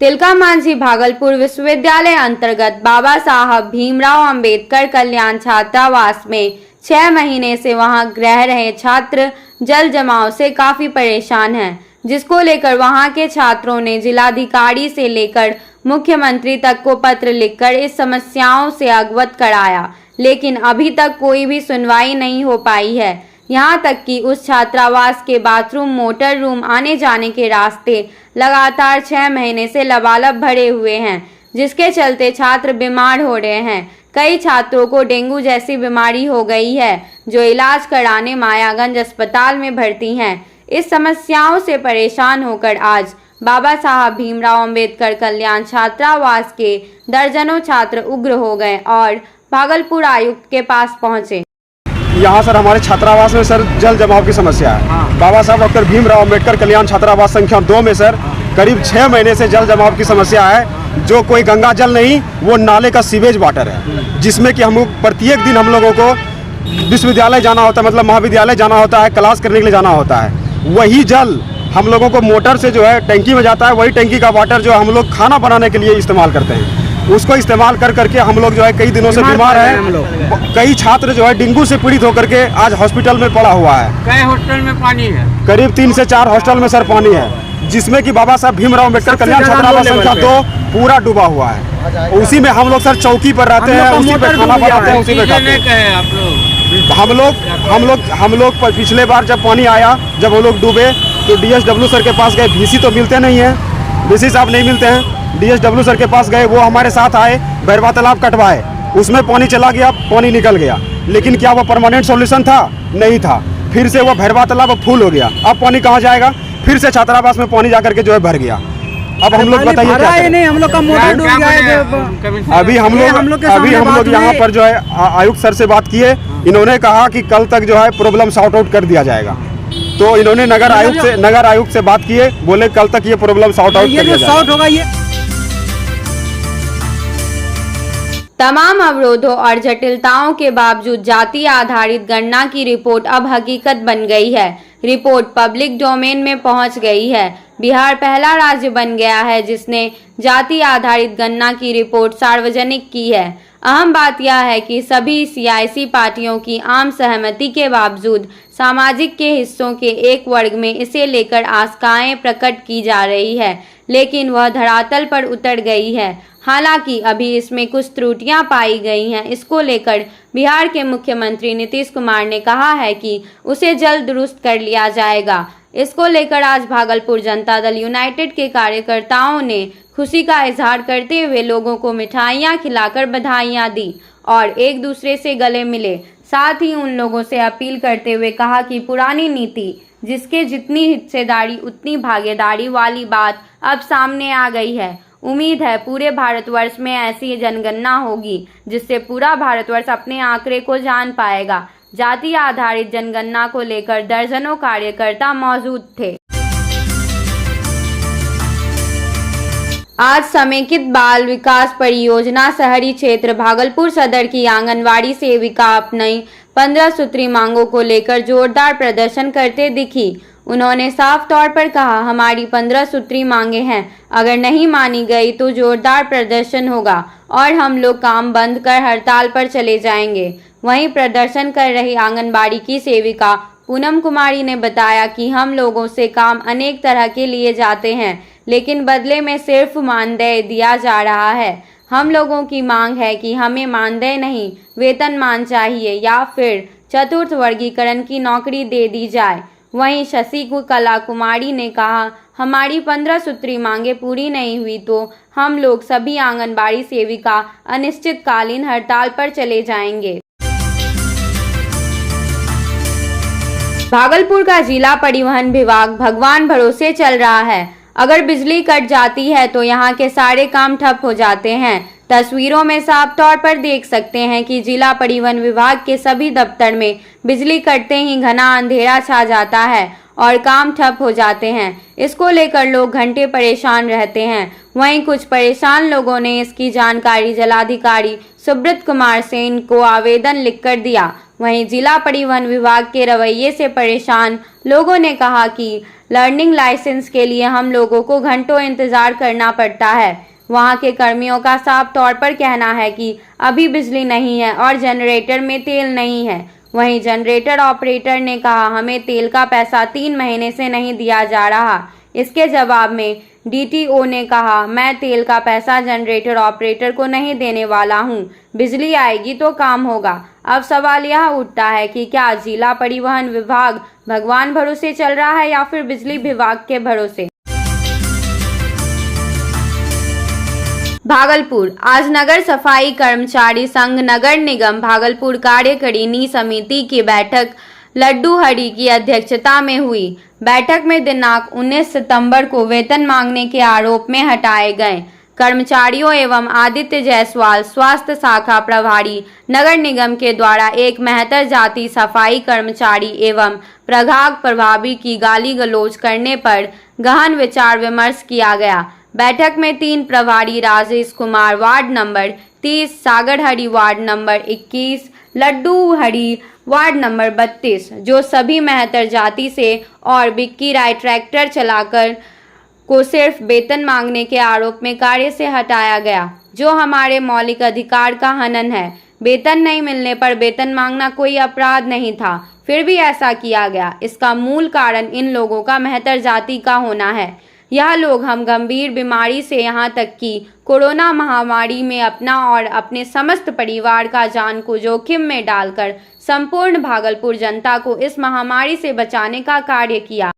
तिलका मांझी भागलपुर विश्वविद्यालय अंतर्गत बाबा साहब भीमराव अंबेडकर कल्याण छात्रावास में 6 महीने से वहां रह रहे छात्र जल जमाव से काफी परेशान हैं, जिसको लेकर वहां के छात्रों ने जिलाधिकारी से लेकर मुख्यमंत्री तक को पत्र लिखकर इस समस्याओं से अवगत कराया, लेकिन अभी तक कोई भी सुनवाई नहीं हो पाई है। यहाँ तक कि उस छात्रावास के बाथरूम, मोटर रूम, आने जाने के रास्ते लगातार 6 महीने से लबालब भरे हुए हैं, जिसके चलते छात्र बीमार हो रहे हैं। कई छात्रों को डेंगू जैसी बीमारी हो गई है, जो इलाज कराने मायागंज अस्पताल में भर्ती हैं। इस समस्याओं से परेशान होकर आज बाबा साहब भीमराव अंबेडकर कल्याण छात्रावास के दर्जनों छात्र उग्र हो गए और भागलपुर आयुक्त के पास पहुंचे। यहाँ सर हमारे छात्रावास में सर जल जमाव की समस्या है। बाबा साहब डॉक्टर भीमराव अंबेडकर कल्याण छात्रावास संख्या 2 में सर करीब 6 महीने से जल जमाव की समस्या है। जो कोई गंगा जल नहीं, वो नाले का सीवेज वाटर है, जिसमें कि हम प्रत्येक दिन हम लोगों को विश्वविद्यालय जाना होता है, मतलब महाविद्यालय जाना होता है, क्लास करने के लिए जाना होता है। वही जल हम लोगों को मोटर से जो है टंकी में जाता है। वही टंकी का वाटर जो हम लोग खाना बनाने के लिए इस्तेमाल करते हैं, उसको इस्तेमाल कर करके हम लोग जो है कई दिनों से बीमार हैं। कई छात्र जो है डेंगू से पीड़ित होकर के आज हॉस्पिटल में पड़ा हुआ है। कई हॉस्टल में पानी है, करीब 3 से 4 हॉस्टल में सर पानी है, जिसमें कि बाबा साहब भीमराव अंबेडकर कल्याण छात्रावास संख्या 2 पूरा डूबा हुआ है। उसी में हम लोग सर चौकी पर रहते हैं, उसी पे खाना बनाते हैं, उसी पे खाते हैं। हम लोग पिछले बार जब पानी आया, जब हम लोग डूबे तो DSW सर के पास गए। VC तो मिलते नहीं है, VC साहब नहीं मिलते हैं। DSW सर के पास गए, वो हमारे साथ आए, भैरवा तालाब कटवाए, उसमें पानी चला गया, पानी निकल गया। लेकिन क्या वो परमानेंट सॉल्यूशन था? नहीं था। फिर से वो भैरवा तालाब फुल हो गया। अब पानी कहाँ जाएगा? फिर से छात्रावास में पानी जाकर के जो है भर गया। अब हम लोग बताइए क्या करें? नहीं, हम लोग का मोटर डूब गया है। अभी हम लोग यहाँ पर जो है आयुक्त सर से बात किए। इन्होंने कहा कि कल तक जो है प्रॉब्लम सॉर्ट आउट कर दिया जाएगा। तो इन्होंने नगर आयुक्त से बात किए, बोले कल तक ये प्रॉब्लम सॉर्ट आउट कर दिया जाएगा। तमाम अवरोधों और जटिलताओं के बावजूद जाति आधारित गणना की रिपोर्ट अब हकीकत बन गई है। रिपोर्ट पब्लिक डोमेन में पहुंच गई है। बिहार पहला राज्य बन गया है जिसने जाति आधारित गणना की रिपोर्ट सार्वजनिक की है। अहम बात यह है कि सभी सियासी पार्टियों की आम सहमति के बावजूद सामाजिक के हिस्सों के एक वर्ग में इसे लेकर आशंकाएं प्रकट की जा रही है, लेकिन वह धरातल पर उतर गई है। हालांकि अभी इसमें कुछ त्रुटियां पाई गई हैं। इसको लेकर बिहार के मुख्यमंत्री नीतीश कुमार ने कहा है कि उसे जल्द दुरुस्त कर लिया जाएगा। इसको लेकर आज भागलपुर जनता दल यूनाइटेड के कार्यकर्ताओं ने खुशी का इजहार करते हुए लोगों को मिठाइयां खिलाकर बधाइयां दी और एक दूसरे से गले मिले। साथ ही उन लोगों से अपील करते हुए कहा कि पुरानी नीति जिसके जितनी हिस्सेदारी उतनी भागीदारी वाली बात अब सामने आ गई है। उम्मीद है पूरे भारतवर्ष में ऐसी जनगणना होगी जिससे पूरा भारतवर्ष अपने आंकड़े को जान पाएगा। जाति आधारित जनगणना को लेकर दर्जनों कार्यकर्ता मौजूद थे। आज समेकित बाल विकास परियोजना शहरी क्षेत्र भागलपुर सदर की आंगनवाड़ी सेविका अपनी 15 सूत्री मांगों को लेकर जोरदार प्रदर्शन करते दिखी। उन्होंने साफ तौर पर कहा, हमारी 15 सूत्री मांगे हैं, अगर नहीं मानी गई तो जोरदार प्रदर्शन होगा और हम लोग काम बंद कर हड़ताल पर चले जाएंगे। वहीं प्रदर्शन कर रही आंगनबाड़ी की सेविका पूनम कुमारी ने बताया कि हम लोगों से काम अनेक तरह के लिए जाते हैं, लेकिन बदले में सिर्फ मानदेय दिया जा रहा है। हम लोगों की मांग है कि हमें मानदेय नहीं वेतनमान चाहिए या फिर चतुर्थ वर्गीकरण की नौकरी दे दी जाए। वहीं शशि कला कुमारी ने कहा, हमारी 15 सूत्री मांगे पूरी नहीं हुई तो हम लोग सभी आंगनबाड़ी सेविका अनिश्चितकालीन हड़ताल पर चले जाएंगे। भागलपुर का जिला परिवहन विभाग भगवान भरोसे चल रहा है। अगर बिजली कट जाती है तो यहाँ के सारे काम ठप हो जाते हैं। तस्वीरों में साफ तौर पर देख सकते हैं कि जिला परिवहन विभाग के सभी दफ्तर में बिजली कटते ही घना अंधेरा छा जाता है और काम ठप हो जाते हैं। इसको लेकर लोग घंटे परेशान रहते हैं। वहीं कुछ परेशान लोगों ने इसकी जानकारी जिलाधिकारी सुब्रत कुमार सेन को आवेदन लिखकर दिया। वहीं जिला परिवहन विभाग के रवैये से परेशान लोगों ने कहा कि लर्निंग लाइसेंस के लिए हम लोगों को घंटों इंतजार करना पड़ता है। वहां के कर्मियों का साफ तौर पर कहना है कि अभी बिजली नहीं है और जनरेटर में तेल नहीं है। वहीं जनरेटर ऑपरेटर ने कहा, हमें तेल का पैसा 3 महीने से नहीं दिया जा रहा। इसके जवाब में डीटीओ ने कहा, मैं तेल का पैसा जनरेटर ऑपरेटर को नहीं देने वाला हूं। बिजली आएगी तो काम होगा। अब सवाल यह उठता है कि क्या जिला परिवहन विभाग भगवान भरोसे चल रहा है या फिर बिजली विभाग के भरोसे। भागलपुर, आज नगर सफाई कर्मचारी संघ नगर निगम भागलपुर कार्यकारिणी समिति की बैठक लड्डू हरी की अध्यक्षता में हुई। बैठक में दिनांक 19 सितंबर को वेतन मांगने के आरोप में हटाए गए कर्मचारियों एवं आदित्य जायसवाल स्वास्थ्य शाखा प्रभारी नगर निगम के द्वारा एक मेहतर जाति सफाई कर्मचारी एवं प्रभाग प्रभावी की गाली गलौज करने पर गहन विचार विमर्श किया गया। बैठक में 3 प्रभारी राजेश कुमार वार्ड नंबर 30, सागर हरी वार्ड नंबर 21, लड्डू हरी वार्ड नंबर 32, जो सभी मेहतर जाति से, और बिक्की राय ट्रैक्टर चलाकर को सिर्फ वेतन मांगने के आरोप में कार्य से हटाया गया, जो हमारे मौलिक अधिकार का हनन है। वेतन नहीं मिलने पर वेतन मांगना कोई अपराध नहीं था, फिर भी ऐसा किया गया। इसका मूल कारण इन लोगों का मेहतर जाति का होना है। यह लोग हम गंभीर बीमारी से यहाँ तक कि कोरोना महामारी में अपना और अपने समस्त परिवार का जान को जोखिम में डालकर संपूर्ण भागलपुर जनता को इस महामारी से बचाने का कार्य किया।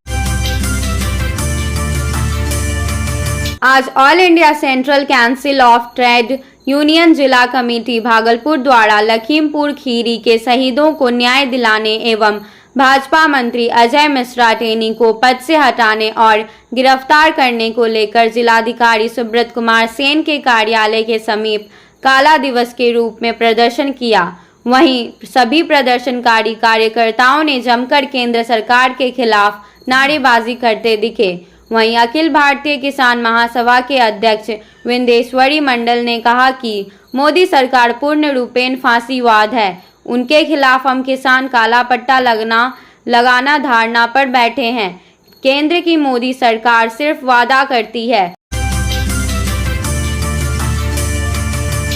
आज all India central council of trade union जिला कमेटी भागलपुर द्वारा लखीमपुर खीरी के शहीदों को न्याय दिलाने एवं भाजपा मंत्री अजय मिश्रा टेनी को पद से हटाने और गिरफ्तार करने को लेकर जिलाधिकारी सुब्रत कुमार सेन के कार्यालय के समीप काला दिवस के रूप में प्रदर्शन किया। वहीं सभी प्रदर्शनकारी कार्यकर्ताओं ने जमकर केंद्र सरकार के खिलाफ नारेबाजी करते दिखे। वहीं अखिल भारतीय किसान महासभा के अध्यक्ष विंदेश्वरी मंडल ने कहा कि मोदी सरकार पूर्ण रूपेण फांसीवाद है। उनके खिलाफ हम किसान काला पट्टा लगाना धारणा पर बैठे हैं। केंद्र की मोदी सरकार सिर्फ वादा करती है।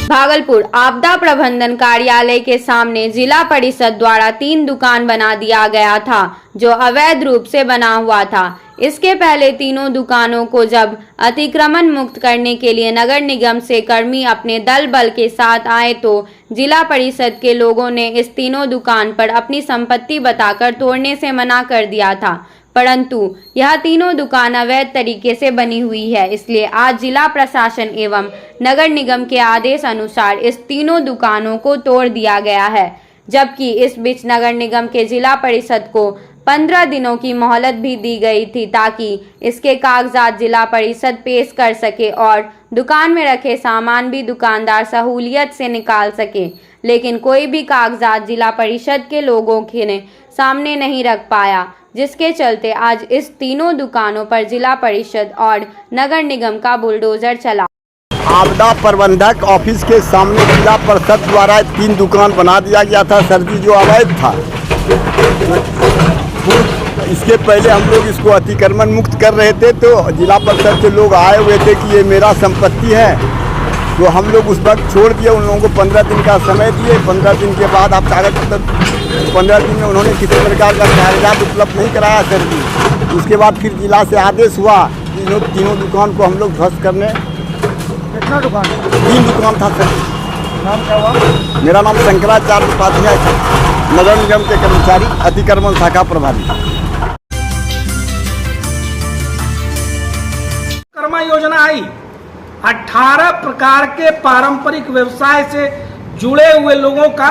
भागलपुर आपदा प्रबंधन कार्यालय के सामने जिला परिषद द्वारा 3 दुकान बना दिया गया था, जो अवैध रूप से बना हुआ था। इसके पहले तीनों दुकानों को जब अतिक्रमण मुक्त करने के लिए नगर निगम से कर्मी अपने दल बल के साथ आए तो जिला परिषद के लोगों ने इस तीनों दुकान पर अपनी संपत्ति बताकर तोड़ने से मना कर दिया था, परंतु यह तीनों दुकान अवैध तरीके से बनी हुई है। इसलिए आज जिला प्रशासन एवं नगर निगम के आदेश अनुसार इस तीनों दुकानों को तोड़ दिया गया है। जबकि इस बीच नगर निगम के जिला परिषद को 15 दिनों की मोहलत भी दी गई थी ताकि इसके कागजात जिला परिषद पेश कर सके और दुकान में रखे सामान भी दुकानदार सहूलियत से निकाल सके, लेकिन कोई भी कागजात जिला परिषद के लोगों के सामने नहीं रख पाया, जिसके चलते आज इस तीनों दुकानों पर जिला परिषद और नगर निगम का बुलडोजर चला। आपदा प्रबंधक ऑफिस के सामने जिला परिषद द्वारा 3 दुकान बना दिया गया था सर जी, जो अवैध था। इसके पहले हम लोग इसको अतिक्रमण मुक्त कर रहे थे तो जिला परिषद के लोग आए हुए थे कि ये मेरा संपत्ति है, तो हम लोग उस वक्त छोड़ दिए। उन लोगों को 15 दिन का समय दिए। 15 दिन के बाद आप कागज पत्र 15 दिन में उन्होंने किसी प्रकार का कागजात उपलब्ध नहीं कराया सर जी। उसके बाद फिर जिला से आदेश हुआ कि तीनों दुकान को हम लोग ध्वस्त करने। कितना दुकान? 3 दुकान था सर। नाम क्या हुआ? मेरा नाम शंकराचार्य उपाध्याय था, नगर निगम के कर्मचारी, अतिक्रमण शाखा प्रभारी। कर्मा योजना आई, 18 प्रकार के पारंपरिक व्यवसाय से जुड़े हुए लोगों का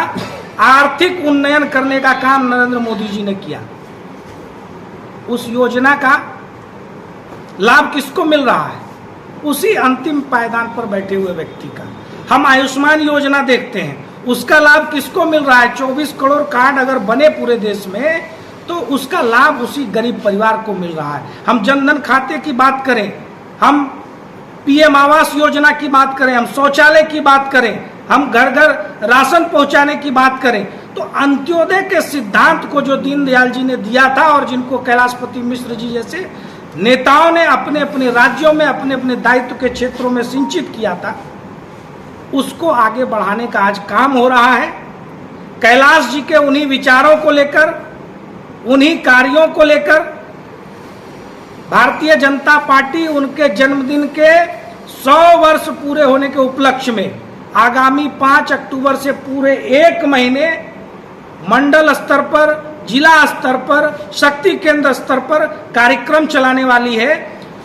आर्थिक उन्नयन करने का काम नरेंद्र मोदी जी ने किया। उस योजना का लाभ किसको मिल रहा है? उसी अंतिम पायदान पर बैठे हुए व्यक्ति का। हम आयुष्मान योजना देखते हैं, उसका लाभ किसको मिल रहा है? 24 करोड़ कार्ड अगर बने पूरे देश में तो उसका लाभ उसी गरीब परिवार को मिल रहा है। हम जनधन खाते की बात करें, हम पीएम आवास योजना की बात करें, हम शौचालय की बात करें, हम घर घर राशन पहुंचाने की बात करें, तो अंत्योदय के सिद्धांत को जो दीनदयाल जी ने दिया था और जिनको कैलाशपति मिश्र जी जैसे नेताओं ने अपने अपने राज्यों में अपने अपने दायित्व के क्षेत्रों में सिंचित किया था, उसको आगे बढ़ाने का आज काम हो रहा है। कैलाश जी के उन्हीं विचारों को लेकर, उन्हीं कार्यों को लेकर भारतीय जनता पार्टी उनके जन्मदिन के 100 वर्ष पूरे होने के उपलक्ष्य में आगामी 5 अक्टूबर से पूरे 1 महीने मंडल स्तर पर, जिला स्तर पर, शक्ति केंद्र स्तर पर कार्यक्रम चलाने वाली है।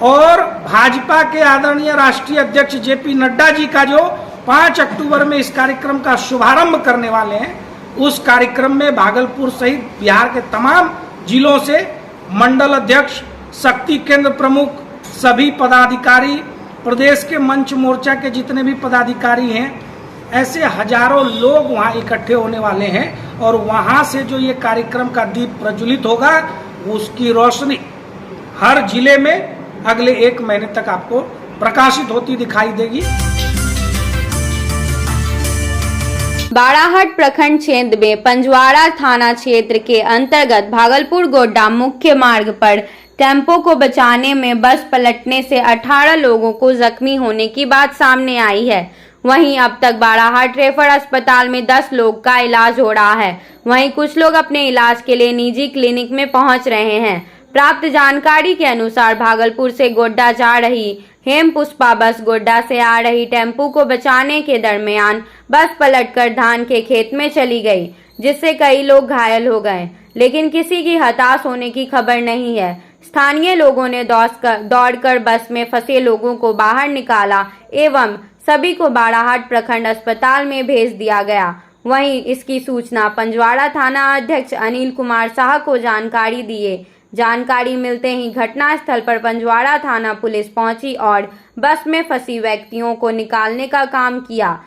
और भाजपा के आदरणीय राष्ट्रीय अध्यक्ष जेपी नड्डा जी का जो 5 अक्टूबर में इस कार्यक्रम का शुभारंभ करने वाले हैं, उस कार्यक्रम में भागलपुर सहित बिहार के तमाम जिलों से मंडल अध्यक्ष, शक्ति केंद्र प्रमुख, सभी पदाधिकारी, प्रदेश के मंच मोर्चा के जितने भी पदाधिकारी हैं, ऐसे हजारों लोग वहां इकट्ठे होने वाले हैं। और वहां से जो ये कार्यक्रम का दीप प्रज्वलित होगा, उसकी रोशनी हर जिले में अगले 1 महीने तक आपको प्रकाशित होती दिखाई देगी। बाड़ाहाट प्रखंड क्षेत्र में पंजवाड़ा थाना क्षेत्र के अंतर्गत भागलपुर गोड्डा मुख्य मार्ग पर टेम्पो को बचाने में बस पलटने से 18 लोगों को जख्मी होने की बात सामने आई है। वहीं अब तक बाड़ाहाट रेफर अस्पताल में 10 लोग का इलाज हो रहा है। वहीं कुछ लोग अपने इलाज के लिए निजी क्लिनिक में पहुंच रहे हैं। प्राप्त जानकारी के अनुसार भागलपुर से गोड्डा जा रही हेम पुष्पा बस गोड्डा से आ रही टेम्पो को बचाने के दरमियान बस पलटकर धान के खेत में चली गई, जिससे कई लोग घायल हो गए, लेकिन किसी की हताश होने की खबर नहीं है। स्थानीय लोगों ने दौड़कर बस में फंसे लोगों को बाहर निकाला एवं सभी को बाड़ाहाट प्रखंड अस्पताल में भेज दिया गया। वहीं इसकी सूचना पंजवाड़ा थाना अध्यक्ष अनिल कुमार शाह को जानकारी दिए। जानकारी मिलते ही घटनास्थल पर पंजवाड़ा थाना पुलिस पहुंची और बस में फंसी व्यक्तियों को निकालने का काम किया।